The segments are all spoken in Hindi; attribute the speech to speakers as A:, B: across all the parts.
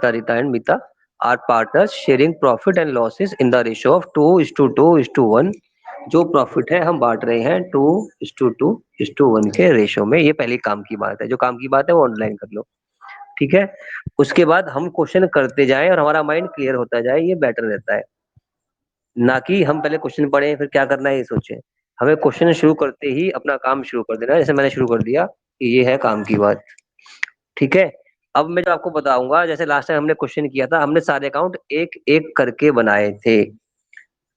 A: Rita and Mita are partners sharing profit and losses in the ratio of 2:2:1। जो प्रॉफिट है हम बांट रहे हैं 2:2:1 के रेशो में। ये पहली काम की बात है। जो काम की बात है वो ऑनलाइन कर लो, ठीक है। उसके बाद हम क्वेश्चन करते जाएं और हमारा माइंड क्लियर होता जाए, ये बेटर रहता है। ना कि हम पहले क्वेश्चन पढ़ें फिर क्या करना है ये सोचें। हमें क्वेश्चन शुरू करते ही अपना काम शुरू कर देना है, जैसे मैंने शुरू कर दिया कि ये है काम की बात, ठीक है। अब मैं जो आपको बताऊंगा, जैसे लास्ट टाइम हमने क्वेश्चन किया था, हमने सारे अकाउंट एक एक करके बनाए थे,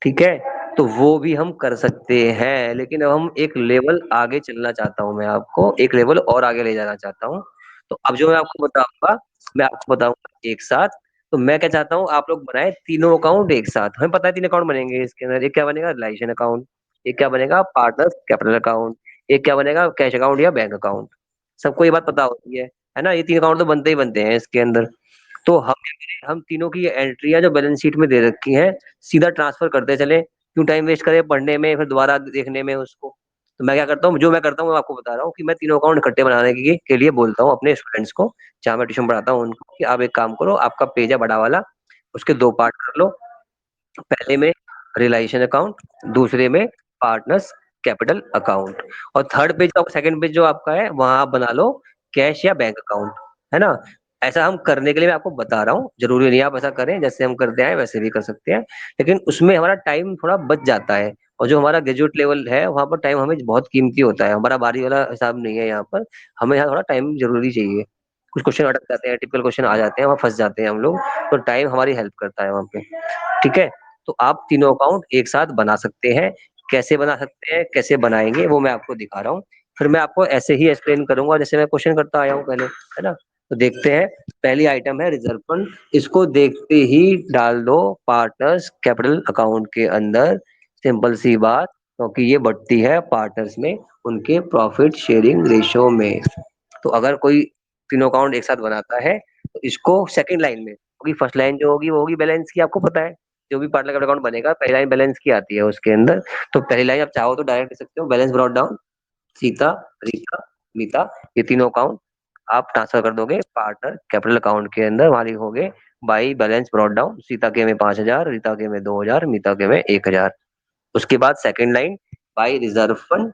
A: ठीक है। तो वो भी हम कर सकते हैं, लेकिन अब हम एक लेवल आगे चलना चाहता हूँ, मैं आपको एक लेवल और आगे ले जाना चाहता हूँ। तो अब जो मैं आपको बताऊंगा, मैं आपको बताऊंगा एक साथ। तो मैं क्या चाहता हूँ, आप लोग बनाए तीनों अकाउंट एक साथ। हमें पता है तीन अकाउंट बनेंगे इसके अंदर। एक क्या बनेगा, रिलायशन अकाउंट। एक क्या बनेगा, पार्टनर्स कैपिटल अकाउंट। एक क्या बनेगा, कैश अकाउंट या बैंक अकाउंट। सबको ये बात पता होती है ना। ये तीन अकाउंट तो बनते ही बनते हैं इसके अंदर। तो हम क्या करें, हम तीनों की एंट्रियां जो बैलेंस शीट में दे रखी हैं सीधा ट्रांसफर करते चले। क्यों टाइम वेस्ट करें पढ़ने में फिर दोबारा देखने में उसको। तो मैं क्या करता हूँ, जो मैं करता हूँ मैं आपको बता रहा हूँ कि मैं तीनों अकाउंट इकट्ठे बनाने के लिए बोलता हूँ अपने स्टूडेंट्स को, जहाँ मैं ट्यूशन पढ़ाता हूँ उनको, कि आप एक काम करो, आपका पेज है बड़ा वाला, उसके दो पार्ट कर लो। पहले में रिलायशन अकाउंट, दूसरे में पार्टनर्स कैपिटल अकाउंट, और थर्ड पेज का सेकंड पेज जो आपका है वहां आप बना लो कैश या बैंक अकाउंट, है ना। ऐसा हम करने के लिए मैं आपको बता रहा हूँ, जरूरी नहीं आप ऐसा करें, जैसे हम करते हैं वैसे भी कर सकते हैं, लेकिन उसमें हमारा टाइम थोड़ा बच जाता है। और जो हमारा ग्रेजुएट लेवल है वहां पर टाइम हमें बहुत कीमती होता है, हमारा बारी वाला हिसाब नहीं है यहाँ पर। हमें यहाँ थोड़ा टाइम जरूरी चाहिए। कुछ क्वेश्चन अटक जाते हैं, टिपिकल क्वेश्चन आ जाते हैं, वहाँ फंस जाते हैं हम लोग, तो टाइम हमारी हेल्प करता है वहाँ पे, ठीक है। तो आप तीनों अकाउंट एक साथ बना सकते हैं। कैसे बना सकते हैं, कैसे बनाएंगे, वो मैं आपको दिखा रहा हूँ। फिर मैं आपको ऐसे ही एक्सप्लेन करूंगा जैसे मैं क्वेश्चन करता आया हूँ पहले, है ना। तो देखते हैं, पहली आइटम है रिजर्व फंड। इसको देखते ही डाल दो पार्टनर्स कैपिटल अकाउंट के अंदर। सिंपल सी बात, क्योंकि ये बढ़ती है पार्टनर्स में उनके प्रॉफिट शेयरिंग रेशो में। तो अगर कोई तीनों अकाउंट एक साथ बनाता है तो इसको सेकंड लाइन में, क्योंकि फर्स्ट लाइन जो होगी वो होगी बैलेंस की, आपको पता है। जो भी पार्टनर का अकाउंट बनेगा पहली लाइन बैलेंस की आती है उसके अंदर। तो पहली लाइन आप चाहो तो डायरेक्ट लिख सकते हो, balance brought down Sita, Rita, Mita, ये तीनों अकाउंट आप ट्रांसफर कर दोगे पार्टनर कैपिटल अकाउंट के अंदर। वहां लिखोगे by balance brought down, Sita के में 5,000, रीता के में 2,000, मीता के में 1,000। उसके बाद second line by reserve fund,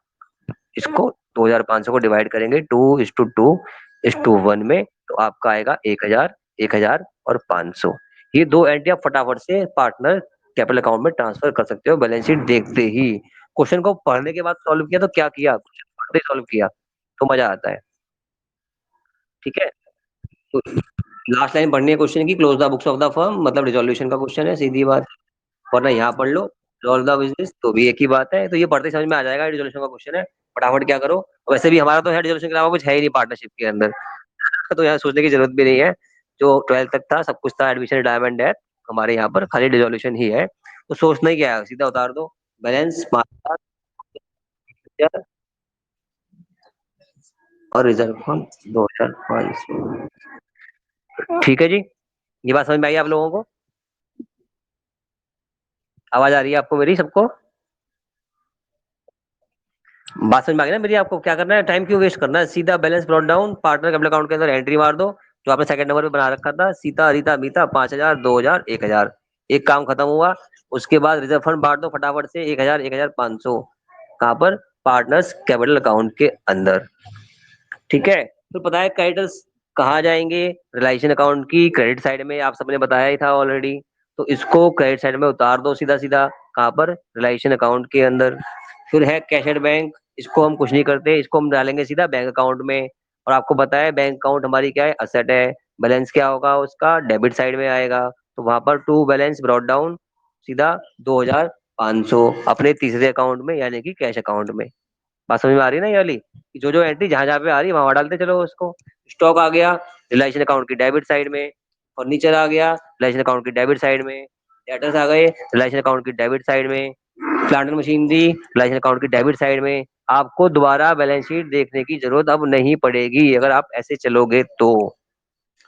A: इसको 2,500 को डिवाइड करेंगे 2:2:1 में, तो आपका आएगा 1,000, 1,000 और 500। ये दो एंट्री आप फटाफट से पार्टनर कैपिटल अकाउंट में ट्रांसफर कर सकते हो बैलेंस शीट देखते ही। क्वेश्चन को पढ़ने के बाद सॉल्व किया तो क्या किया, क्वेश्चन पढ़ते ही सॉल्व किया तो मजा आता है, ठीक है। तो लास्ट लाइन पढ़नी है क्वेश्चन की, close the books of the firm, मतलब रिजोल्यूशन का क्वेश्चन है, सीधी बात। वरना यहाँ पढ़ लो रिजॉल्व द बिजनेस, तो भी एक ही बात है। तो ये पढ़ते समझ में आ जाएगा, रिजोल्यूशन का क्वेश्चन है, फटाफट क्या करो। वैसे भी हमारा तो है रिजोल्यूशन के अलावा कुछ है ही नहीं पार्टनरशिप के अंदर, तो यहाँ सोचने की जरूरत भी नहीं है। जो 12th तक था सब कुछ था, एडमिशन डायमंड है हमारे यहाँ पर, खाली रिजोल्यूशन ही है। तो सोचना ही क्या है, सीधा उतार दो बैलेंस 5,000 और रिजर्व फंड 2,500। ठीक है जी, ये बात समझ में आई आप लोगों को? आवाज आ रही है आपको मेरी सबको? बात समझ में आ गई ना मेरी? आपको क्या करना है, टाइम क्यों वेस्ट करना है, सीधा balance brought down partner capital account के अंदर एंट्री मार दो। जो आपने सेकंड नंबर पे बना रखा था, सीता रीता मीता, 5,000, 2,000, 1,000। एक काम खत्म हुआ। उसके बाद रिजर्व फंड बांट दो फटाफट से, 1,000, 1,500 कहाँ पर, पार्टनर्स कैपिटल अकाउंट के अंदर, ठीक है। तो पता है क्रेडिटर्स कहाँ जाएंगे, रिलायशन अकाउंट की क्रेडिट साइड में, आप सबने बताया ही था ऑलरेडी। तो इसको क्रेडिट साइड में उतार दो सीधा सीधा, कहाँ पर, रिलायशन अकाउंट के अंदर। फिर है कैश एट बैंक, इसको हम कुछ नहीं करते, इसको हम डालेंगे सीधा बैंक अकाउंट में। और आपको पता है बैंक अकाउंट हमारी क्या है, असेट है। बैलेंस क्या होगा उसका, डेबिट साइड में आएगा। तो वहां पर टू बैलेंस ब्रॉट डाउन सीधा 2,500 अपने तीसरे अकाउंट में, यानी कि कैश अकाउंट में। बात समझ में आ रही है ना ये वाली, कि जो जो एंट्री जहां जहां पे आ रही है वहां डालते चलो उसको। स्टॉक आ गया रिलायशन अकाउंट की डेबिट साइड में, फर्नीचर आ गया रिलायशन अकाउंट की डेबिट साइड में, डेटर्स आ गए रिलायशन अकाउंट की डेबिट साइड में, plant and machinery realisation account की डेबिट साइड में। आपको दोबारा बैलेंस शीट देखने की जरूरत अब नहीं पड़ेगी अगर आप ऐसे चलोगे तो।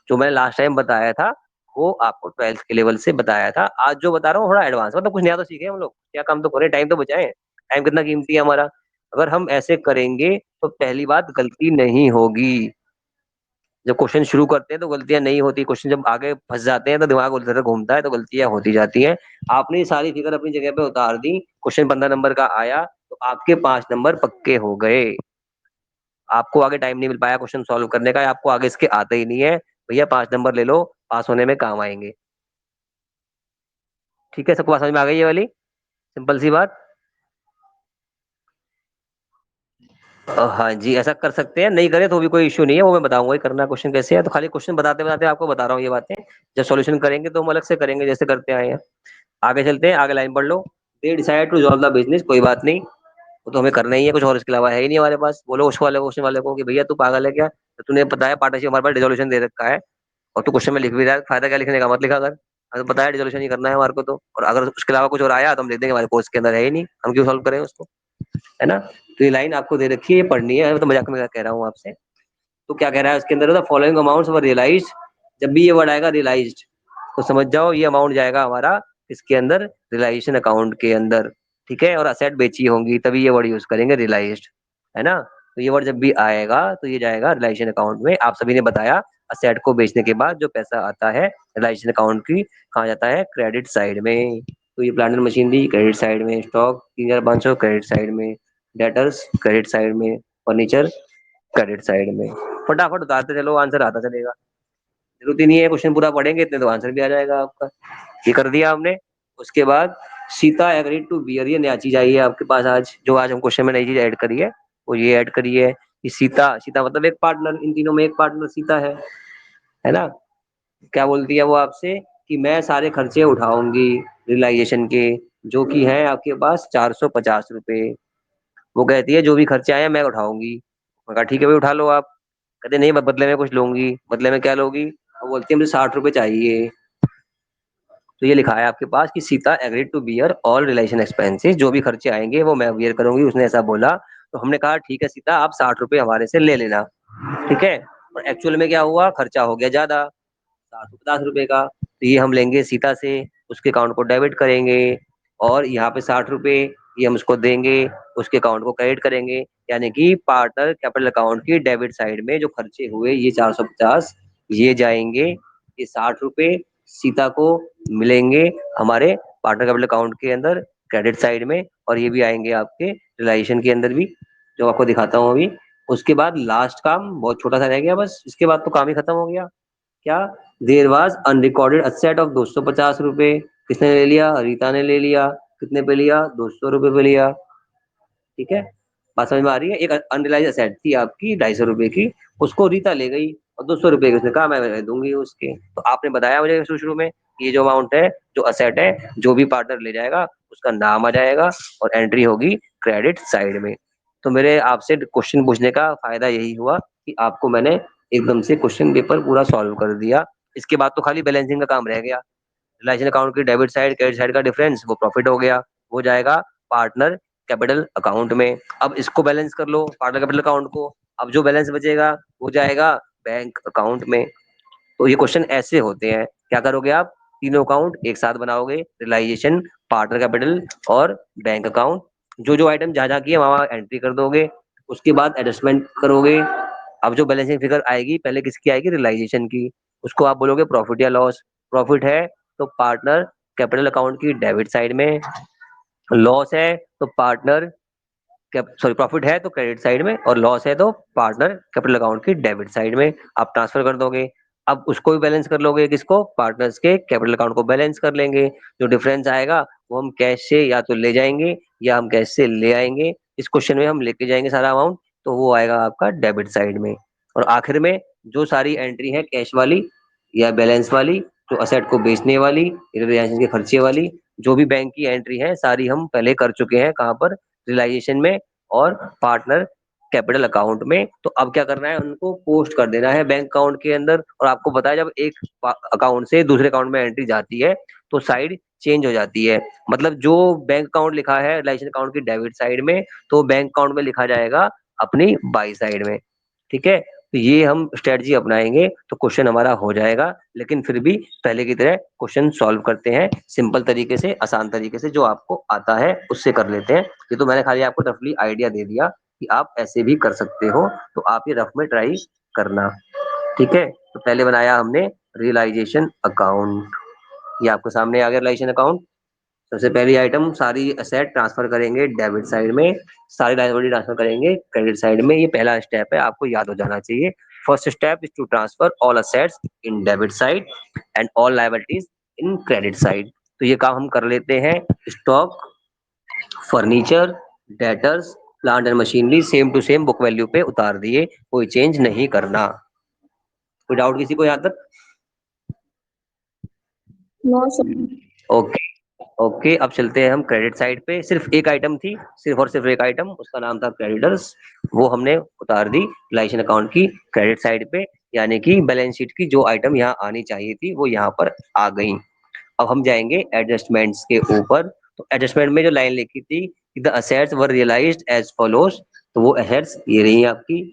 A: जो मैंने लास्ट टाइम बताया था वो आपको 12th के लेवल से बताया था। आज जो बता रहा हूँ थोड़ा एडवांस, मतलब कुछ नया तो सीखे हम लोग, क्या काम तो करें, टाइम तो बचाएं। टाइम कितना कीमती है हमारा। अगर हम ऐसे करेंगे तो पहली बात गलती नहीं होगी, जब क्वेश्चन शुरू करते हैं तो गलतियां नहीं होती, क्वेश्चन जब आगे फंस जाते हैं तो दिमाग उधर उधर घूमता है तो गलतियां होती जाती हैं। आपने ये सारी फिगर अपनी जगह पे उतार दी, क्वेश्चन 15 नंबर का आया तो आपके 5 नंबर पक्के हो गए। आपको आगे टाइम नहीं मिल पाया क्वेश्चन सॉल्व करने का, आपको आगे इसके आते ही नहीं है, भैया 5 नंबर ले लो, पास होने में काम आएंगे। ठीक है, सबको बात समझ में आ गई ये वाली सिंपल सी बात। हाँ जी, ऐसा कर सकते हैं, नहीं करे तो भी कोई इश्यू नहीं है, वो मैं बताऊंगा ही करना क्वेश्चन कैसे है, तो खाली क्वेश्चन बताते बताते आपको बता रहा हूँ ये बातें। जब सॉल्यूशन करेंगे तो हम अलग से करेंगे जैसे करते आए हैं। आगे चलते हैं, आगे लाइन पढ़ लो। They decided to resolve the business, कोई बात नहीं, वो तो हमें करना ही है, कुछ और इसके अलावा है ही नहीं हमारे पास। बोलो उस वाले क्वेश्चन वाले को कि भैया तू पागल है क्या, तो तूने बताया पार्टनरशिप हमारे पास रिजोल्यूशन दे रखा है और तू क्वेश्चन में लिख भी रहा है, फायदा क्या लिखने का, मत लिखा कर। हमें बताया रिजोल्यूशन ही करना है हमारे को, तो और अगर उसके अलावा कुछ और आया तो हम लिख देंगे हमारे कोर्स के अंदर है ही नहीं, हम क्यों सॉल्व करें उसको, है ना। तो ये लाइन आपको दे रखी है, ये पढ़नी है, मैं तो मजाक में कह रहा हूँ आपसे। तो क्या कह रहा है उसके अंदर, फॉलोइंग अमाउंट्स वर रियलाइज्ड, जब भी ये वर्ड आएगा रियलाइज्ड तो समझ जाओ ये अमाउंट जाएगा हमारा इसके अंदर, रियलाइजेशन अकाउंट के अंदर। ठीक है, और असेट बेची होंगी तभी ये वर्ड यूज करेंगे रियलाइज्ड, है ना। तो ये वर्ड जब भी आएगा तो ये जाएगा रियलाइजेशन अकाउंट में। आप सभी ने बताया असेट को बेचने के बाद जो पैसा आता है रियलाइजेशन अकाउंट की, कहाँ जाता है, क्रेडिट साइड में। तो ये plant and machinery credit side में, स्टॉक 3,500 क्रेडिट साइड में, डेटर्स क्रेडिट साइड में, फर्नीचर क्रेडिट साइड में। फटाफट उतारते चलो, आंसर आता चलेगा, जरूरत ही नहीं है क्वेश्चन पूरा पढ़ेंगे इतने तो आंसर भी आ जाएगा आपका। ये कर दिया हमने। उसके बाद सीता एग्रीड टू बियर, ये नया चीज आई है आपके पास आज, जो आज हम क्वेश्चन में नई चीज ऐड करी है वो ये ऐड करी है कि सीता, सीता मतलब एक पार्टनर, इन तीनों में एक पार्टनर सीता है ना। क्या बोलती है वो आपसे कि मैं सारे खर्चे उठाऊंगी रियलाइजेशन के, जो कि है आपके पास 450 रुपए। वो कहती है जो भी खर्चे आए हैं मैं उठाऊंगी। मैं कहा ठीक है भाई उठा लो आप। कहते नहीं मैं बदले में कुछ लूंगी, बदले में क्या लोगी, वो बोलती है मुझे 60 रुपए चाहिए। तो ये लिखा है आपके पास कि Sita agreed to bear all relation expenses, जो भी खर्चे आएंगे वो मैं बियर करूंगी, उसने ऐसा बोला। तो हमने कहा ठीक है सीता आप 60 रुपए हमारे से ले लेना। ठीक है, और एक्चुअल में क्या हुआ, खर्चा हो गया ज्यादा, 750 रुपए का, तो ये हम लेंगे सीता से, उसके अकाउंट को डेबिट करेंगे, और यहाँ पे 60 रुपए ये हम उसको देंगे, उसके अकाउंट को क्रेडिट करेंगे। यानी कि पार्टनर कैपिटल अकाउंट की डेबिट साइड में जो खर्चे हुए ये 450 ये जाएंगे, ये 60 रुपए सीता को मिलेंगे हमारे पार्टनर कैपिटल अकाउंट के अंदर क्रेडिट साइड में, और ये भी आएंगे आपके रिलाइजेशन के अंदर भी, जो आपको दिखाता हूँ अभी। उसके बाद लास्ट काम बहुत छोटा सा रह गया, बस इसके बाद तो काम ही खत्म हो गया। क्या, there was unrecorded asset of 250 रुपए, किसने ले लिया, रीता ने ले लिया। कितने पे लिया, 200 रुपए पे लिया। ठीक है, बात समझ में आ रही है। एक अनरिलाइज असेट थी आपकी 250 रुपए की, उसको रीता ले गई और 200 रुपए की उसने कहा मैं दूंगी उसके। तो आपने बताया मुझे शुरू शुरू में कि ये जो अमाउंट है, जो असेट है, जो भी पार्टनर ले जाएगा उसका नाम आ जाएगा और एंट्री होगी क्रेडिट साइड में। तो मेरे आपसे क्वेश्चन पूछने का फायदा यही हुआ कि आपको मैंने एकदम से क्वेश्चन पेपर पूरा सॉल्व कर दिया। इसके बाद तो खाली बैलेंसिंग का काम रह गया। रिलेशन अकाउंट की डेबिट साइड क्रेडिट साइड का डिफरेंस वो प्रॉफिट हो गया, वो जाएगा पार्टनर कैपिटल अकाउंट में। अब इसको बैलेंस कर लो पार्टनर कैपिटल अकाउंट को, अब जो बैलेंस बचेगा वो जाएगा बैंक अकाउंट में। तो ये क्वेश्चन ऐसे होते हैं, क्या करोगे आप, तीनों अकाउंट एक साथ बनाओगे, रियलाइजेशन, पार्टनर कैपिटल और बैंक अकाउंट। जो जो आइटम जहां जहां की है वहां एंट्री कर दोगे, उसके बाद एडजस्टमेंट करोगे। अब जो बैलेंसिंग फिगर आएगी पहले किसकी आएगी, रियलाइजेशन की, उसको आप बोलोगे प्रॉफिट या लॉस। प्रॉफिट है तो पार्टनर कैपिटल अकाउंट की डेबिट साइड में, लॉस है तो पार्टनर सॉरी प्रॉफिट है तो क्रेडिट साइड में, और लॉस है तो पार्टनर कैपिटल अकाउंट की डेबिट साइड में आप ट्रांसफर कर दोगे। अब उसको भी बैलेंस कर लोगे, किसको, पार्टनर्स के कैपिटल अकाउंट को बैलेंस कर लेंगे। जो डिफरेंस आएगा वो हम कैश से या तो ले जाएंगे या हम कैश से ले आएंगे। इस क्वेश्चन में हम लेके जाएंगे सारा अमाउंट, तो वो आएगा आपका डेबिट साइड में। और आखिर में जो सारी एंट्री है कैश वाली या बैलेंस वाली, जो असेट को बेचने वाली, रिलायंस के खर्चे वाली, जो भी बैंक की एंट्री है सारी हम पहले कर चुके हैं, कहाँ पर, रियलाइजेशन में और पार्टनर कैपिटल अकाउंट में। तो अब क्या करना है, उनको पोस्ट कर देना है बैंक अकाउंट के अंदर। और आपको पता है जब एक अकाउंट से दूसरे अकाउंट में एंट्री जाती है तो साइड चेंज हो जाती है। मतलब जो बैंक अकाउंट लिखा है रिलेशन अकाउंट की डेबिट साइड में, तो बैंक अकाउंट में लिखा जाएगा अपनी बाई साइड में। ठीक है, तो ये हम स्ट्रेटजी अपनाएंगे तो क्वेश्चन हमारा हो जाएगा। लेकिन फिर भी पहले की तरह क्वेश्चन सॉल्व करते हैं सिंपल तरीके से, आसान तरीके से, जो आपको आता है उससे कर लेते हैं। ये तो मैंने खाली आपको रफली आइडिया दे दिया कि आप ऐसे भी कर सकते हो, तो आप ये रफ में ट्राई करना। ठीक है, तो पहले बनाया हमने रियलाइजेशन अकाउंट, ये आपके सामने आ गया रियलाइजेशन अकाउंट। सबसे पहली आइटम, सारी असेट ट्रांसफर करेंगे डेबिट साइड में, सारी लायबिलिटी ट्रांसफर करेंगे क्रेडिट साइड में। ये पहला स्टेप है, आपको याद हो जाना चाहिए। First step is to transfer all assets in debit side and all liabilities in credit side. तो ये काम हम कर लेते हैं। Stock, furniture, debtors, plant and machinery same to same book value पे उतार दिए, कोई चेंज नहीं करना। कोई डाउट किसी को यहाँ तक?
B: No sir.
A: ओके। ओके, अब चलते हैं हम क्रेडिट साइड पे। सिर्फ एक आइटम थी, सिर्फ और सिर्फ एक आइटम, उसका नाम था क्रेडिटर्स। वो हमने उतार दी रिलायशन अकाउंट की क्रेडिट साइड पे, यानी कि बैलेंस शीट की जो आइटम यहाँ आनी चाहिए थी वो यहाँ पर आ गई। अब हम जाएंगे एडजस्टमेंट्स के ऊपर। तो एडजस्टमेंट में जो लाइन लिखी थी, the assets were realised as follows, तो वो असेट्स ये रही आपकी।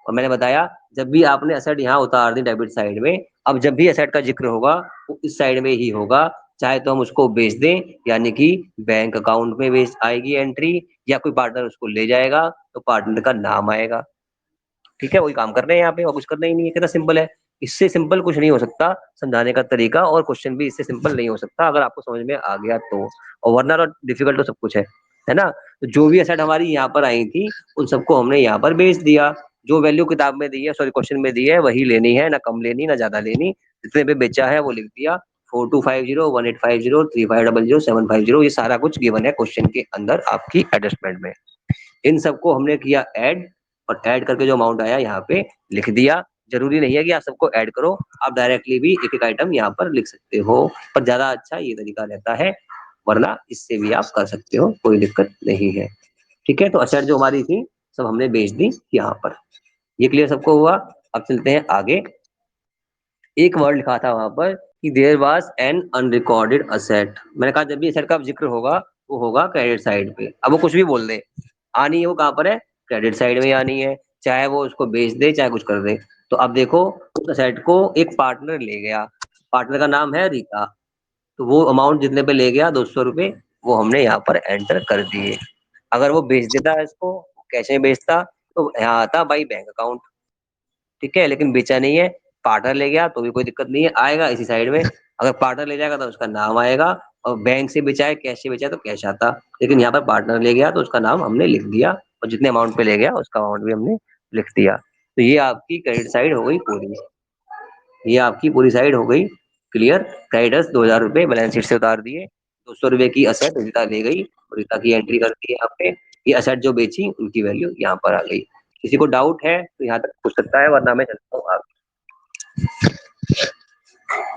A: और मैंने बताया, जब भी आपने असेट यहाँ उतार दी डेबिट साइड में, अब जब भी असेट का जिक्र होगा वो इस साइड में ही होगा। चाहे तो हम उसको बेच दें, यानी कि बैंक अकाउंट में बेच आएगी एंट्री, या कोई पार्टनर उसको ले जाएगा तो पार्टनर का नाम आएगा। ठीक है, वही काम कर रहे हैं यहाँ पे, और कुछ करना ही नहीं है। कितना सिंपल है, इससे सिंपल कुछ नहीं हो सकता समझाने का तरीका, और क्वेश्चन भी इससे सिंपल नहीं हो सकता अगर आपको समझ में आ गया तो। और वरना तो डिफिकल्ट तो सब कुछ है ना। तो जो भी एसेट हमारी यहाँ पर आई थी, उन सबको हमने यहाँ पर बेच दिया। जो वैल्यू किताब में दी है, सॉरी क्वेश्चन में दी है, वही लेनी है, ना कम लेनी ना ज्यादा लेनी। जितने पे बेचा है वो लिख दिया। 4250, 1850, 3500, 750750, ये सारा कुछ गिवन है क्वेश्चन के अंदर आपकी एडजस्टमेंट में। इन सबको हमने किया ऐड, और ऐड करके जो अमाउंट आया यहाँ पे लिख दिया। जरूरी नहीं है कि आप सबको ऐड करो, आप डायरेक्टली भी एक एक आइटम यहाँ पर लिख सकते हो, पर ज्यादा अच्छा ये तरीका रहता है। वरना इससे भी आप कर सकते हो, कोई दिक्कत नहीं है। ठीक है, तो असेट जो हमारी थी सब हमने बेच दी यहाँ पर। ये क्लियर सबको हुआ? अब चलते हैं आगे। एक वर्ड लिखा था वहां पर कि there was an unrecorded asset. मैंने कहा जब भी असेट का जिक्र होगा वो होगा क्रेडिट साइड पे। अब वो कुछ भी बोल दे, आनी है वो कहाँ पर है? क्रेडिट साइड में आनी है, चाहे वो उसको बेच दे चाहे कुछ कर दे। तो अब देखो, उस असेट को एक पार्टनर ले गया, पार्टनर का नाम है रीता। तो वो अमाउंट जितने पे ले गया, 200 रुपये, वो हमने यहाँ पर एंटर कर दिए। अगर वो बेच देता है इसको, कैसे बेचता, तो यहाँ आता बाई बैंक अकाउंट। ठीक है, लेकिन बेचा नहीं है, पार्टनर ले गया तो भी कोई दिक्कत नहीं है, आएगा इसी साइड में। अगर पार्टनर ले जाएगा तो उसका नाम आएगा, और बैंक से बेचा है, कैश से बेचा है तो कैश आता। लेकिन यहाँ पर पार्टनर ले गया तो उसका नाम हमने लिख दिया, और जितने अमाउंट पे ले गया उसका अमाउंट भी हमने लिख दिया। तो ये आपकी क्रेडिट साइड हो गई पूरी, ये आपकी पूरी साइड हो गई क्लियर। क्रेडिटर्स 2000 रुपये बैलेंस शीट से उतार दिए, 200 रुपये की असेट रीता ले गई, और रीता की एंट्री कर दी यहाँ पे। ये असेट जो बेची उनकी वैल्यू यहाँ पर आ गई। किसी को डाउट है तो यहाँ तक पूछ सकता है, वरना मैं चलता हूँ आगे।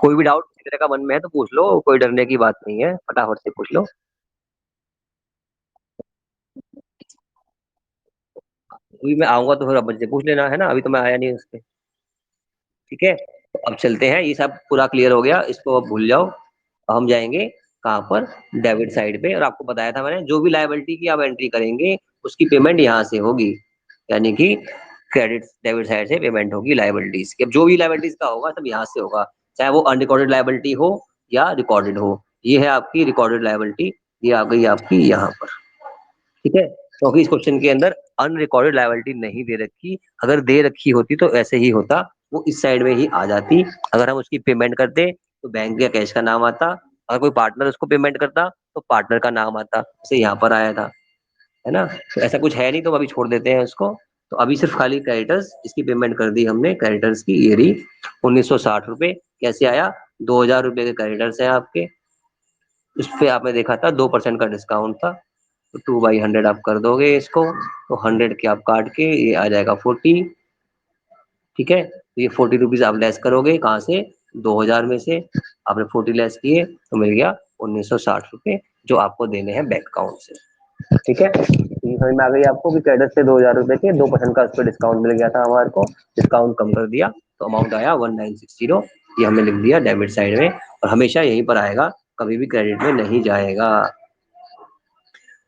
A: कोई भी डाउट किसी तरह का मन में है तो पूछ लो, कोई डरने की बात नहीं है, फटाफट से पूछ लो। अभी मैं आऊंगा तो फिर अब मुझसे पूछ लेना, है ना, अभी तो मैं आया नहीं उस पे। ठीक है, तो अब चलते हैं, ये सब पूरा क्लियर हो गया, इसको अब भूल जाओ। हम जाएंगे कहाँ पर? डेबिट साइड पे। और आपको बताया था मैंने, जो भी लायबिलिटी की आप एंट्री करेंगे उसकी पेमेंट यहाँ से होगी, यानी कि क्रेडिट डेबिट साइड से पेमेंट होगी लायबिलिटीज की। अब जो भी लायबिलिटीज का होगा सब यहाँ से होगा, चाहे वो अनरिकॉर्डेड लायबिलिटी हो या रिकॉर्डेड हो। ये है आपकी रिकॉर्डेड लायबिलिटी, ये आ गई आपकी यहाँ पर। ठीक है, क्योंकि इस क्वेश्चन के अंदर अनरिकॉर्डेड लायबिलिटी नहीं दे रखी, अगर दे रखी होती तो ऐसे ही होता, वो इस साइड में ही आ जाती। अगर हम उसकी पेमेंट करते तो बैंक या कैश का नाम आता, अगर कोई पार्टनर उसको पेमेंट करता तो पार्टनर का नाम आता, जैसे यहाँ पर आया था, है ना। तो ऐसा कुछ है नहीं, तो अभी छोड़ देते हैं इसको। तो अभी सिर्फ खाली क्रेडिटर्स, इसकी पेमेंट कर दी हमने क्रेडिटर्स की, ये रही 1960 रुपये। कैसे आया? 2000 रुपये के क्रेडिटर्स हैं आपके, उस पे आपने देखा था 2% का डिस्काउंट था, तो 2/100 आप कर दोगे इसको, तो 100 के आप काट के ये आ जाएगा 40। ठीक है, तो ये 40 रुपीज आप लेस करोगे कहाँ से? 2000 में से आपने 40 लेस किए तो मिल गया 1960 रुपये, जो आपको देने हैं बैंक अकाउंट से। ठीक है, तो ये समझ में आ गई आपको कि क्रेडिट से 2000 रुपये के 2% का उस पर डिस्काउंट मिल गया था हमारे को, डिस्काउंट कम कर दिया तो अमाउंट आया 1960। ये हमने लिख दिया डेबिट साइड में, और हमेशा यहीं पर आएगा, कभी भी क्रेडिट में नहीं जाएगा।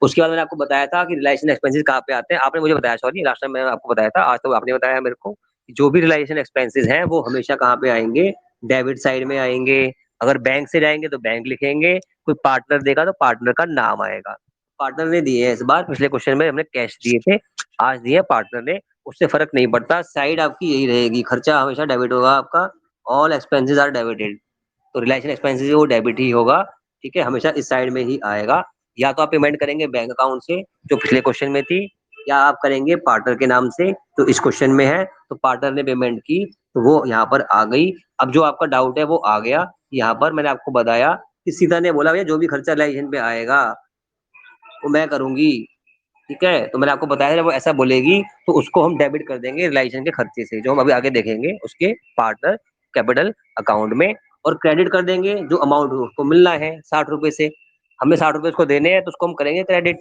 A: उसके बाद मैंने आपको बताया था कि रिलाइजेशन एक्सपेंसेस कहाँ पे आते हैं, आपने मुझे बताया, सॉरी लास्ट टाइम मैंने आपको बताया था, आज तो आपने बताया मेरे को, जो भी रिलाइजेशन एक्सपेंसेस हैं वो हमेशा कहाँ पे आएंगे? डेबिट साइड में आएंगे। अगर बैंक से जाएंगे तो बैंक लिखेंगे, कोई पार्टनर देगा तो पार्टनर का नाम आएगा। पार्टनर ने दिए हैं इस बार, पिछले क्वेश्चन में हमने कैश दिए थे, आज दिए पार्टनर ने उससे फर्क नहीं पड़ता, साइड आपकी यही रहेगी, खर्चा हमेशा डेबिट होगा आपका। ऑल एक्सपेंसेस आर डेबिटेड, तो रिलेशन एक्सपेंसेस वो डेबिट ही होगा। ठीक है, हमेशा इस साइड में ही आएगा। या तो आप पेमेंट करेंगे बैंक अकाउंट से, जो पिछले क्वेश्चन में थी, या आप करेंगे पार्टनर के नाम से, तो इस क्वेश्चन में है, तो पार्टनर ने पेमेंट की तो वो यहाँ पर आ गई। अब जो आपका डाउट है वो आ गया, यहाँ पर मैंने आपको बताया कि सीता ने बोला भैया जो भी खर्चा रिलेशन पे आएगा वो मैं करूंगी। ठीक है, तो मैंने आपको बताया जब वो ऐसा बोलेगी तो उसको हम डेबिट कर देंगे रिलायंस के खर्चे से, जो हम अभी आगे देखेंगे उसके पार्टनर कैपिटल अकाउंट में, और क्रेडिट कर देंगे जो अमाउंट उसको मिलना है 60 रुपए से। हमें 60 रुपए उसको देने हैं तो उसको हम करेंगे क्रेडिट।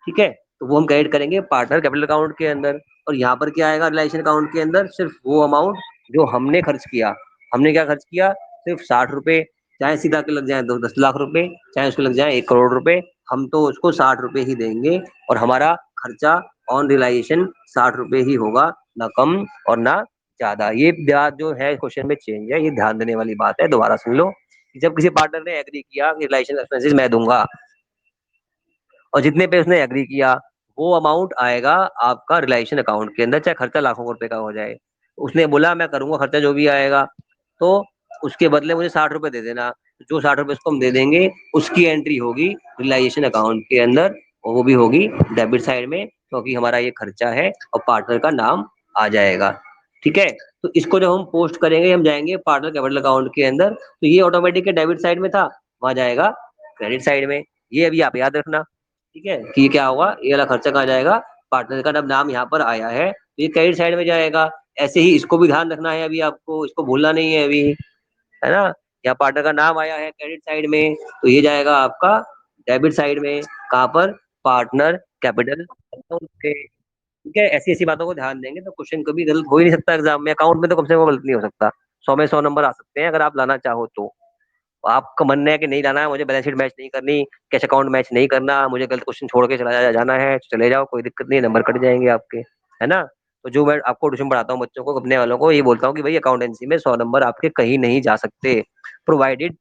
A: ठीक है, तो वो हम क्रेडिट करेंगे पार्टनर कैपिटल अकाउंट के अंदर। और यहाँ पर क्या आएगा रिलायंस अकाउंट के अंदर, सिर्फ वो अमाउंट जो हमने खर्च किया। हमने क्या खर्च किया, सिर्फ 60 रुपए, चाहे सीधा के लग जाए 10 लाख रुपए, चाहे उसके लग जाए 1 करोड़ रुपए, हम तो उसको 60 रुपए ही देंगे। और हमारा खर्चा ऑन रिलाइजेशन 60 रुपए ही होगा, ना कम और ना ज्यादा। ये बात जो है क्वेश्चन में चेंज है, ये ध्यान देने वाली बात है, दोबारा सुन लो। जब किसी पार्टनर ने एग्री किया कि रिलाइजेशन एक्सपेंसेस मैं दूंगा, और जितने पे उसने एग्री किया वो अमाउंट आएगा आपका रिलायशन अकाउंट के अंदर, चाहे खर्चा लाखों रुपए का हो जाए। उसने बोला मैं करूंगा खर्चा जो भी आएगा, तो उसके बदले मुझे 60 रुपए दे देना। जो 60 रुपए उसको हम दे देंगे, उसकी एंट्री होगी रिलायशन अकाउंट के अंदर, और वो भी होगी डेबिट साइड में, क्योंकि हमारा ये खर्चा है और पार्टनर का नाम आ जाएगा। ठीक है, तो इसको जब हम पोस्ट करेंगे, हम जाएंगे पार्टनर कैपिटल अकाउंट के अंदर, तो ये ऑटोमेटिक डेबिट साइड में था, वहां जाएगा क्रेडिट साइड में। ये अभी आप याद रखना। ठीक है, कि ये क्या होगा, ये वाला खर्चा कहाँ जाएगा, पार्टनर का जब नाम यहाँ पर आया है तो ये क्रेडिट साइड में जाएगा। ऐसे ही इसको भी ध्यान रखना है, अभी आपको इसको भूलना नहीं है अभी, है ना। यहाँ पार्टनर का नाम आया है क्रेडिट साइड में, तो ये जाएगा आपका डेबिट साइड में, कहाँ पर, पार्टनर कैपिटल अकाउंट पे। ठीक है, ऐसी ऐसी बातों को ध्यान देंगे तो क्वेश्चन कभी गलत हो ही नहीं सकता एग्जाम में। अकाउंट में तो कम से कम गलत नहीं हो सकता, 100 में 100 नंबर आ सकते हैं अगर आप लाना चाहो तो। आपका मन है कि नहीं लाना है, मुझे बैलेंस शीट मैच नहीं करनी, कैश अकाउंट मैच नहीं करना, मुझे गलत क्वेश्चन छोड़ के जाना है, तो चले जाओ, कोई दिक्कत नहीं, नंबर कट जाएंगे आपके, है ना। तो जो मैं आपको ट्यूशन पढ़ाता हूँ बच्चों को, अपने वालों को ये बोलता हूँ कि भाई अकाउंटेंसी में 100 नंबर आपके कहीं नहीं जा सकते, प्रोवाइडेड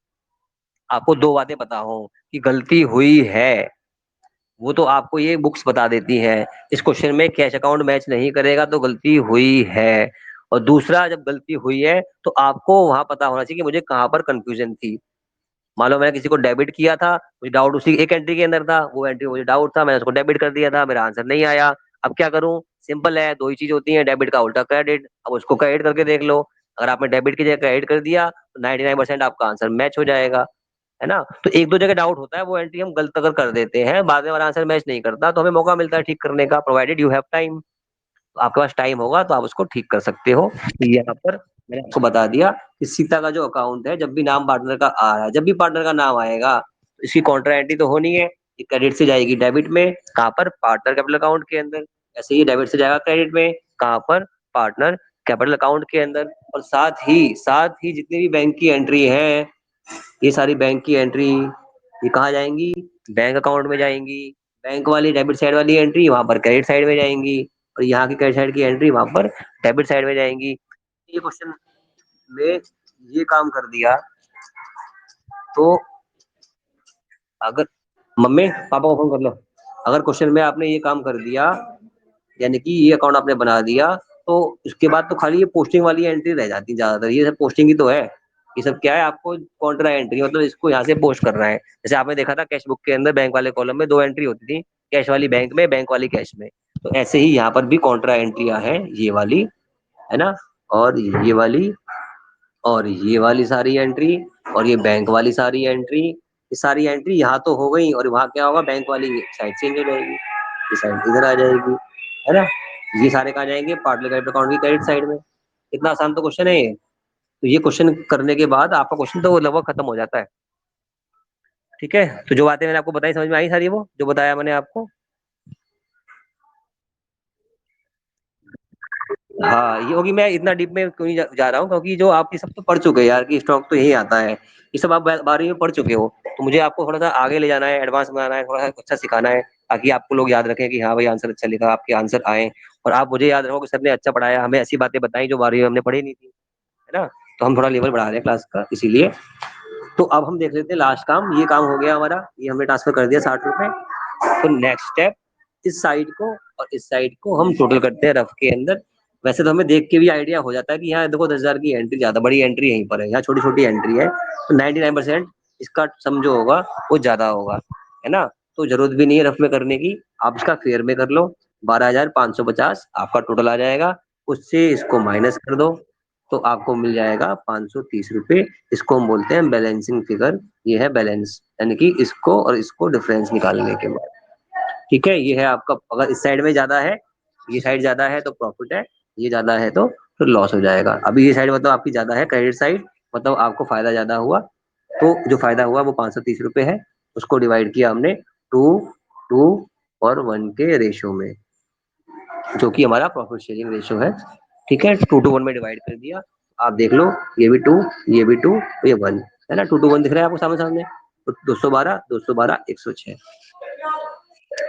A: आपको दो बातें पता हो कि गलती हुई है, वो तो आपको ये बुक्स बता देती हैं। इस क्वेश्चन में कैश अकाउंट मैच नहीं करेगा तो गलती हुई है। और दूसरा, जब गलती हुई है तो आपको वहां पता होना चाहिए कि मुझे कहाँ पर कंफ्यूजन थी। मान लो मैंने किसी को डेबिट किया था, मुझे डाउट उसी एक एंट्री के अंदर था, वो एंट्री मुझे डाउट था, मैंने उसको डेबिट कर दिया था, मेरा आंसर नहीं आया। अब क्या करूं, सिंपल है, दो ही चीज होती है, डेबिट का उल्टा क्रेडिट। अब उसको क्रेडिट करके देख लो, अगर आपने डेबिट की जगह क्रेडिट कर दिया तो 99% आपका आंसर मैच हो जाएगा, है ना। तो एक दो जगह डाउट होता है, वो एंट्री हम गलत अगर कर देते हैं, बाद में हमारा आंसर मैच नहीं करता, तो हमें मौका मिलता है ठीक करने का, प्रोवाइडेड यू हैव टाइम। तो आपके पास टाइम होगा तो आप उसको ठीक कर सकते हो। तो यहाँ पर मैंने आपको बता दिया कि सीता का जो अकाउंट है, जब भी नाम पार्टनर का आ रहा है, जब भी पार्टनर का नाम आएगा तो इसकी कॉन्ट्रा एंट्री तो होनी है, ये क्रेडिट से जाएगी डेबिट में, कहाँ पर, पार्टनर कैपिटल अकाउंट के अंदर। ऐसे ही डेबिट से जाएगा क्रेडिट में, कहाँ पर, पार्टनर कैपिटल अकाउंट के अंदर। और साथ ही जितनी भी बैंक की एंट्री है, ये सारी बैंक की एंट्री ये कहाँ जाएंगी, बैंक अकाउंट में जाएंगी। बैंक वाली डेबिट साइड वाली एंट्री वहां पर क्रेडिट साइड में जाएंगी, और यहाँ की क्रेडिट साइड की एंट्री वहां पर डेबिट साइड में जाएंगी। ये क्वेश्चन में ये काम कर दिया तो, अगर मम्मी पापा को फोन कर लो, अगर क्वेश्चन में आपने ये काम कर दिया, यानी कि ये अकाउंट आपने बना दिया, तो उसके बाद तो खाली ये पोस्टिंग वाली एंट्री रह जाती है ज्यादातर, ये सब पोस्टिंग ही तो है। ये सब क्या है, आपको कॉन्ट्रा एंट्री, मतलब इसको यहाँ से पोस्ट करना है। जैसे आपने देखा था कैश बुक के अंदर बैंक वाले कॉलम में दो एंट्री होती थी, कैश वाली बैंक में, बैंक वाली कैश में। तो ऐसे ही यहाँ पर भी कॉन्ट्रा एंट्रियां हैं, ये वाली, है ना, और ये वाली, और ये वाली सारी एंट्री, और ये बैंक वाली सारी एंट्री। ये सारी एंट्री यहाँ तो हो गई, और वहां क्या होगा, बैंक वाली साइड चेंज हो जाएगी, ये साइड इधर आ जाएगी, है ना। ये सारे कहाँ जाएंगे, पार्टनर क्रेडिट अकाउंट की क्रेडिट साइड में। इतना आसान तो क्वेश्चन है ये। तो ये क्वेश्चन करने के बाद आपका क्वेश्चन तो लगभग खत्म हो जाता है। ठीक है, तो जो बातें मैंने आपको बताई समझ में आई सारी, वो जो बताया मैंने आपको। हाँ, ये होगी, मैं इतना डीप में क्यों नहीं जा रहा हूँ, क्योंकि जो आप ये सब तो पढ़ चुके हैं यार, कि स्टॉक तो यही आता है, ये सब आप 12वीं में पढ़ चुके हो। तो मुझे आपको थोड़ा सा आगे ले जाना है, एडवांस बनाना है, थोड़ा सा अच्छा सिखाना है, ताकि आपको लोग याद रखें कि हाँ भाई आंसर अच्छा लिखा, आपके आंसर आए। और आप मुझे याद रखो कि सर ने अच्छा पढ़ाया, हमें ऐसी बातें बताई जो 12वीं में हमने पढ़ी नहीं थी, है ना। तो हम थोड़ा लेवल बढ़ा रहे हैं क्लास का, इसीलिए। तो अब हम देख लेते हैं लास्ट काम, ये काम हो गया हमारा, ये हमने ट्रांसफर कर दिया 60 रुपए। तो नेक्स्ट स्टेप, इस साइड को और इस साइड को हम टोटल करते हैं रफ के अंदर। वैसे तो हमें देख के भी आइडिया हो जाता है कि यहाँ देखो 10,000 की एंट्री, ज्यादा बड़ी एंट्री यहीं पर है, यहाँ छोटी छोटी एंट्री है, तो 99% इसका सम जो होगा वो ज्यादा होगा, है ना। तो जरूरत भी नहीं है रफ में करने की, आप इसका फेयर में कर लो। 12,550 आपका टोटल आ जाएगा, उससे इसको माइनस कर दो तो आपको मिल जाएगा 530 रुपये। इसको हम बोलते हैं बैलेंसिंग फिगर। ये है बैलेंस, यानी कि इसको और इसको डिफरेंस निकालने के बाद, ठीक है। ये है आपका, अगर इस साइड में ज्यादा है, ये साइड ज्यादा है तो प्रॉफिट है, ये ज्यादा है तो फिर लॉस हो जाएगा। अभी ये साइड मतलब आपकी ज्यादा है, क्रेडिट साइड, मतलब आपको फायदा ज्यादा हुआ, तो जो फायदा हुआ वो 530 रुपये है। उसको डिवाइड किया हमने 2:1 के रेशो में, जो कि हमारा प्रॉफिट शेयरिंग रेशो है, ठीक है। 2:1 में डिवाइड कर दिया। आप देख लो, ये भी 2, ये भी 2, ये 1 है ना, 2:1 दिख रहा है आपको सामने सामने। तो 212, 212, 106,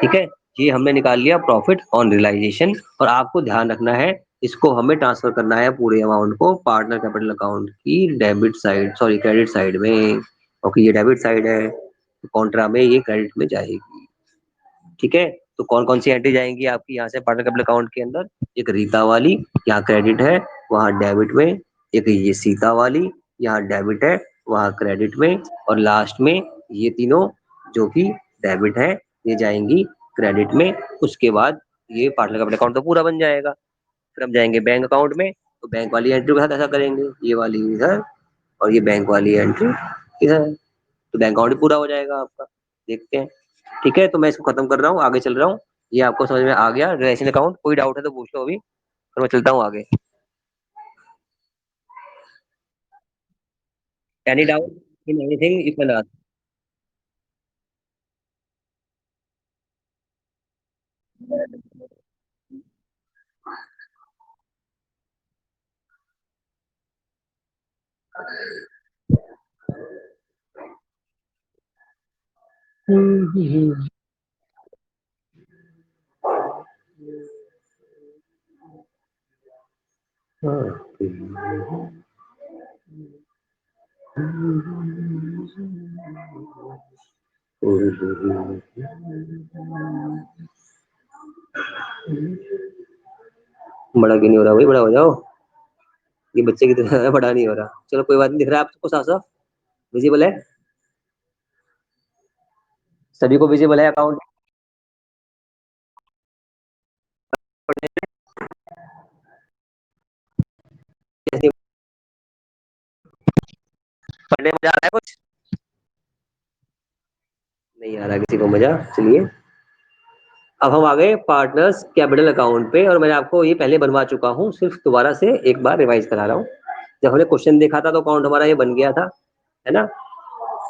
A: ठीक है। ये हमने निकाल लिया प्रॉफिट ऑन रियलाइजेशन। और आपको ध्यान रखना है, इसको हमें ट्रांसफर करना है पूरे अमाउंट को पार्टनर कैपिटल अकाउंट की debit side, sorry credit side में, क्योंकि ये डेबिट साइड है, तो कॉन्ट्रा में ये क्रेडिट में जाएगी, ठीक है। तो कौन कौन सी एंट्री जाएंगी आपकी यहाँ से पार्टनर कैपिटल अकाउंट के अंदर? एक रीता वाली, यहाँ क्रेडिट है वहाँ डेबिट में। एक ये सीता वाली, यहाँ डेबिट है वहाँ क्रेडिट में। और लास्ट में ये तीनों जो कि डेबिट है, ये जाएंगी क्रेडिट में। उसके बाद ये पार्टनर कैपिटल अकाउंट तो पूरा बन जाएगा। फिर हम जाएंगे बैंक अकाउंट में, तो बैंक वाली एंट्री के साथ ऐसा करेंगे, ये वाली इधर और ये बैंक वाली एंट्री इधर, तो बैंक अकाउंट पूरा हो जाएगा आपका। देखते हैं, ठीक है। तो मैं इसको खत्म कर रहा हूँ, आगे चल रहा हूँ। ये आपको समझ में आ गया रिलेशन अकाउंट? कोई डाउट है तो पूछ लो अभी, फिर मैं चलता हूँ आगे। Any doubt in anything you can ask. बड़ा क्यों नहीं हो रहा भाई, बड़ा हो जाओ। ये बच्चे की तरह है, बड़ा नहीं हो रहा। चलो कोई बात नहीं, दिख रहा है आपको साफ साफ विजिबल है, सभी को विजिबल है अकाउंट? पढ़ने में मजा आ रहा है कुछ? नहीं आ रहा किसी को मजा? चलिए, अब हम आ गए पार्टनर्स कैपिटल अकाउंट पे, और मैंने आपको ये पहले बनवा चुका हूँ, सिर्फ दोबारा से एक बार रिवाइज करा रहा हूँ। जब हमने क्वेश्चन देखा था तो अकाउंट हमारा ये बन गया था, है ना।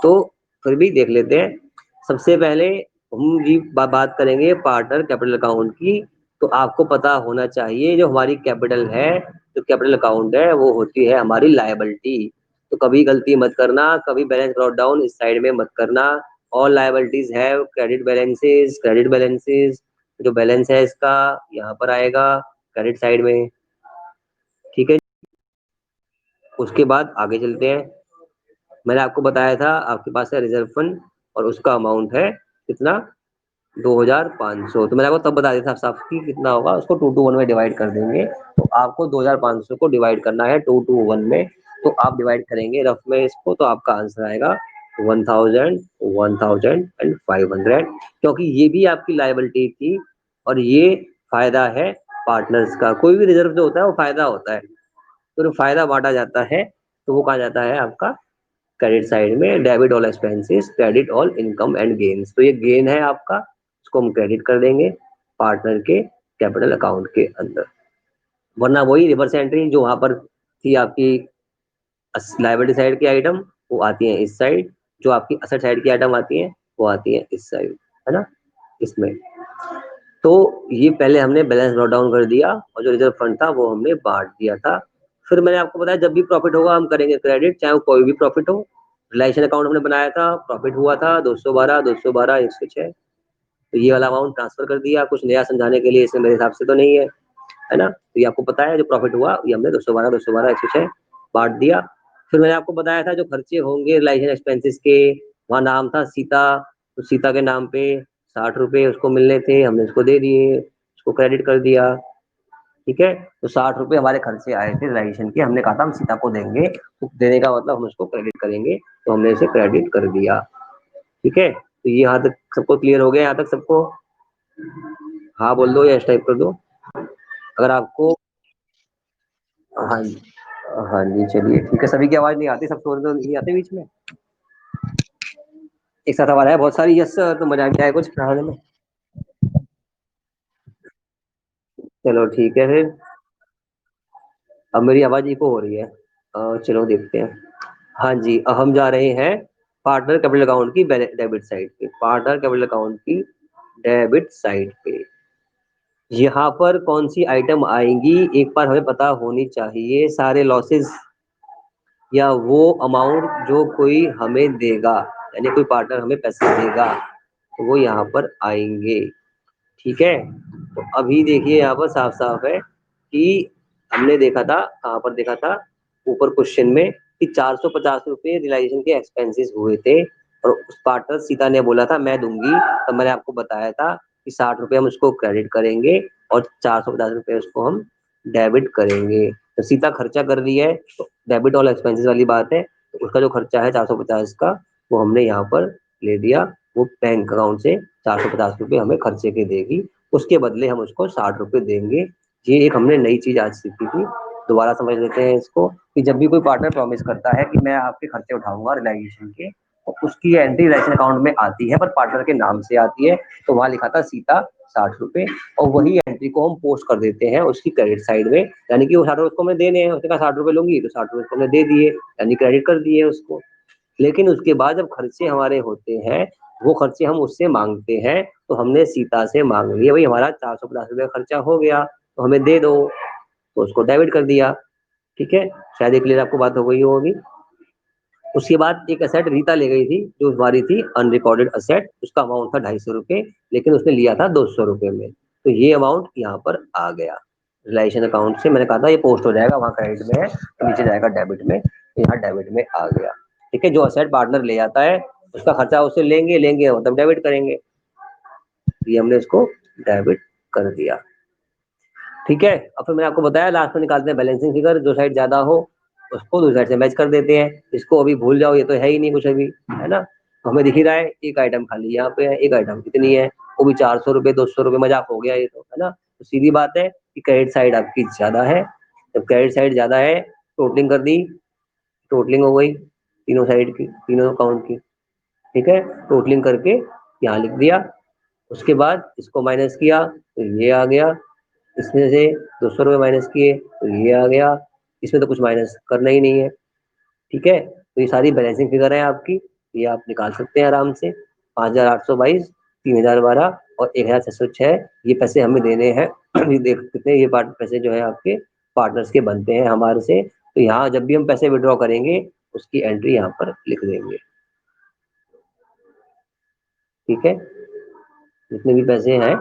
A: तो फिर भी देख लेते हैं। सबसे पहले हम जी बात करेंगे पार्टनर कैपिटल अकाउंट की। तो आपको पता होना चाहिए जो हमारी कैपिटल है, जो कैपिटल अकाउंट है, वो होती है हमारी लायबिलिटी। तो कभी गलती मत करना, कभी बैलेंस ब्रॉट डाउन इस साइड में मत करना। All liabilities have credit balances, credit balances, जो बैलेंस है इसका यहाँ पर आएगा क्रेडिट साइड में, ठीक है। उसके बाद आगे चलते हैं। मैंने आपको बताया था आपके पास है रिजर्व फंड, और उसका अमाउंट है कितना? 2,500। तो मैंने आपको तब बता दिया था साफ कि कितना होगा, उसको 2:1 में डिवाइड कर देंगे। तो आपको 2,500 को डिवाइड करना है 2:1 में। तो आप डिवाइड करेंगे रफ में इसको, तो आपका आंसर आएगा 1,000, 1,500, क्योंकि ये भी आपकी लायबिलिटी थी और ये फायदा है पार्टनर्स का। कोई भी रिजर्व जो होता है वो फायदा होता है, तो जो फायदा बांटा जाता है तो वो कहा जाता है आपका क्रेडिट साइड में। Debit all expenses, credit all income and gains. तो ये गेन है आपका, इसको हम क्रेडिट कर देंगे पार्टनर के कैपिटल अकाउंट के अंदर। वरना वही रिवर्स एंट्री जो वहां पर थी आपकी लायबिलिटी साइड की आइटम, वो आती है इस साइड। जो आपकी असेट साइड की आइटम आती है वो आती है इस साइड, है ना, इसमें। तो ये पहले हमने बैलेंस नोट डाउन कर दिया, और जो रिजर्व फंड था वो हमने बांट दिया था। फिर मैंने आपको बताया जब भी प्रॉफिट होगा हम करेंगे क्रेडिट, चाहे वो कोई भी प्रॉफिट हो। रिलेशन अकाउंट हमने बनाया था, प्रॉफिट हुआ था 212, 212, 106। तो ये वाला अमाउंट ट्रांसफर कर दिया। कुछ नया समझाने के लिए इसमें मेरे हिसाब से तो नहीं है ना। तो ये आपको पता है जो प्रॉफिट हुआ ये हमने 212, 212, 106 बांट दिया। फिर मैंने आपको बताया था जो खर्चे होंगे रिलाइजेशन एक्सपेंसेस के, वहाँ नाम था सीता, तो सीता के नाम पे 60 रुपए उसको मिलने थे, हमने उसको दे दिए, उसको क्रेडिट कर दिया। ठीक है, तो 60 रुपए हमारे खर्चे आए थे रिलाइजेशन के, हमने कहा था हम सीता को देंगे, तो देने का मतलब हम उसको क्रेडिट करेंगे, तो हमने इसे क्रेडिट कर दिया। ठीक है, तो ये यहाँ तक सबको क्लियर हो गया, यहाँ तक सबको? हाँ बोल दो या इस टाइप कर दो अगर आपको। हाँ जी, हाँ जी, चलिए ठीक है। सभी की आवाज नहीं आती, सब शोर तो नहीं आते बीच में? एक साथ आवाज है बहुत सारी, यस सर, तो मजा भी आया कुछ पढ़ाने में। चलो ठीक है फिर। अब मेरी आवाज इको हो रही है, चलो देखते हैं। हाँ जी, अब हम जा रहे हैं पार्टनर कैपिटल अकाउंट की डेबिट साइड पे, पार्टनर कैपिटल अकाउंट की डेबिट साइड पे। यहाँ पर कौन सी आइटम आएंगी एक बार हमें पता होनी चाहिए। सारे लॉसेस या वो अमाउंट जो कोई हमें देगा, यानी कोई पार्टनर हमें पैसे देगा, तो वो यहाँ पर आएंगे। ठीक है, तो अभी देखिए यहाँ पर साफ साफ है कि हमने देखा था, कहाँ पर देखा था, ऊपर क्वेश्चन में, कि 450 रुपये रिलाइजेशन के एक्सपेंसेस हुए थे, और उस पार्टनर सीता ने बोला था मैं दूंगी, तो मैंने आपको बताया था कि 60 रुपये हम उसको क्रेडिट करेंगे और 450 रुपये उसको हम डेबिट करेंगे। तो सीता खर्चा कर रही है, तो डेबिट और एक्सपेंसेस वाली बात है, तो उसका जो खर्चा है 450 का, वो हमने यहाँ पर ले दिया। वो बैंक अकाउंट से 450 रुपये हमें खर्चे के देगी, उसके बदले हम उसको 60 रुपये देंगे। ये एक हमने नई चीज आज सीखी थी। दोबारा समझ लेते हैं इसको, कि जब भी कोई पार्टनर प्रॉमिस करता है कि मैं आपके खर्चे उठाऊंगा रिलाइजेशन के, तो उसकी एंट्री रिलाइजेशन अकाउंट में आती है, पर पार्टनर के नाम से आती है। तो वहां लिखा था सीता 60 रुपये, और वही एंट्री को हम पोस्ट कर देते हैं उसकी क्रेडिट साइड में, यानी कि वो 60 रुपये उसको मैं देने हैं, उसने कहा 60 रुपये लूंगी, तो 60 रुपये उसको मैं दे दिए, यानी क्रेडिट कर दिए उसको। लेकिन उसके बाद जब खर्चे हमारे होते हैं, वो खर्चे हम उससे मांगते हैं, तो हमने सीता से मांग लिया, भाई हमारा 450 रुपये खर्चा हो गया, तो हमें दे दो, तो उसको डेबिट कर दिया। ठीक है, शायद एक क्लियर आपको बात हो गई होगी। उसके बाद एक असेट रीता ले गई थी, जो हमारी थी अनरिकॉर्डेड असेट, उसका अमाउंट था 250 रुपये, लेकिन उसने लिया था 200 रुपये में, तो ये अमाउंट यहाँ पर आ गया रिलाइजेशन अकाउंट से। मैंने कहा था ये पोस्ट हो जाएगा, वहाँ क्रेडिट में है, तो नीचे जाएगा डेबिट में, तो यहाँ डेबिट में आ गया। ठीक है, जो असेट पार्टनर ले जाता है उसका खर्चा उससे लेंगे, मतलब डेबिट करेंगे, ये हमने इसको डेबिट कर दिया। ठीक है, अब फिर मैंने आपको बताया लास्ट में निकालते हैं बैलेंसिंग फिगर, जो साइड ज्यादा हो उसको दूसरी साइड से मैच कर देते हैं। इसको अभी भूल जाओ, ये तो है ही नहीं कुछ अभी, है ना। तो हमें दिख ही रहा है एक आइटम खाली यहाँ पे है, एक आइटम कितनी है, वो भी 400 रुपये, 200 रुपये, मजाक हो गया ये तो, है ना। तो सीधी बात है कि क्रेडिट साइड आपकी ज्यादा है, जब क्रेडिट साइड ज्यादा है, टोटलिंग कर दी, टोटलिंग हो गई तीनों साइड की, तीनों अकाउंट की। ठीक है, टोटलिंग करके यहाँ लिख दिया, उसके बाद इसको माइनस किया तो ये आ गया, इसमें से 200 रुपये माइनस किए तो ये आ गया, इसमें तो कुछ माइनस करना ही नहीं है। ठीक है, तो ये सारी बैलेंसिंग फिगर है आपकी, ये आप निकाल सकते हैं आराम से। 5822, 3012 और 1606, ये पैसे हमें देने हैं। ये देख कितने, ये पार्ट पैसे जो है आपके पार्टनर्स के बनते हैं हमारे से, तो यहाँ जब भी हम पैसे विड्रॉ करेंगे उसकी एंट्री यहाँ पर लिख देंगे। ठीक है, जितने भी पैसे हैं,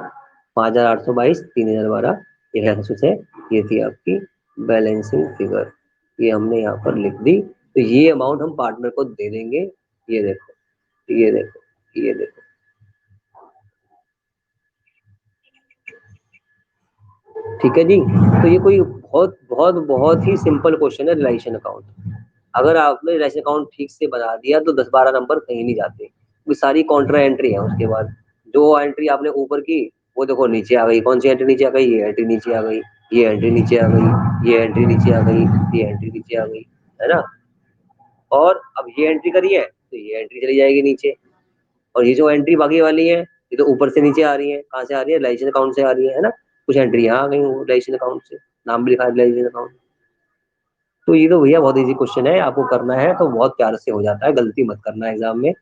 A: 5822, 3012, 1606, ये थी आपकी बैलेंसिंग फिगर, ये हमने यहाँ पर लिख दी। तो ये अमाउंट हम पार्टनर को दे देंगे, ये देखो, ये देखो, ये देखो। ठीक है जी, तो ये कोई बहुत बहुत बहुत ही सिंपल क्वेश्चन है रिलेशन अकाउंट। अगर आपने रिलेशन अकाउंट ठीक से बना दिया तो 10-12 नंबर कहीं नहीं जाते, वो सारी काउंटर एंट्री है। उसके बाद जो एंट्री आपने ऊपर की, वो देखो नीचे आ गई, कौन सी एंट्री नीचे आ गई, ये एंट्री नीचे आ गई, ये एंट्री नीचे आ गई, ये एंट्री नीचे आ गई, ये एंट्री नीचे आ गई, है ना। और अब ये एंट्री करी है तो ये एंट्री चली जाएगी नीचे, और ये जो एंट्री बाकी वाली है ये तो ऊपर से नीचे आ रही है, कहाँ से आ रही है, रिलेशन अकाउंट से आ रही है ना। कुछ एंट्री यहाँ आ गई रिलेशन अकाउंट से, नाम भी लिखा है रिलेशन अकाउंट। तो ये तो भैया बहुत इजी क्वेश्चन है, आपको करना है तो बहुत प्यार से हो जाता है, गलती मत करना एग्जाम में।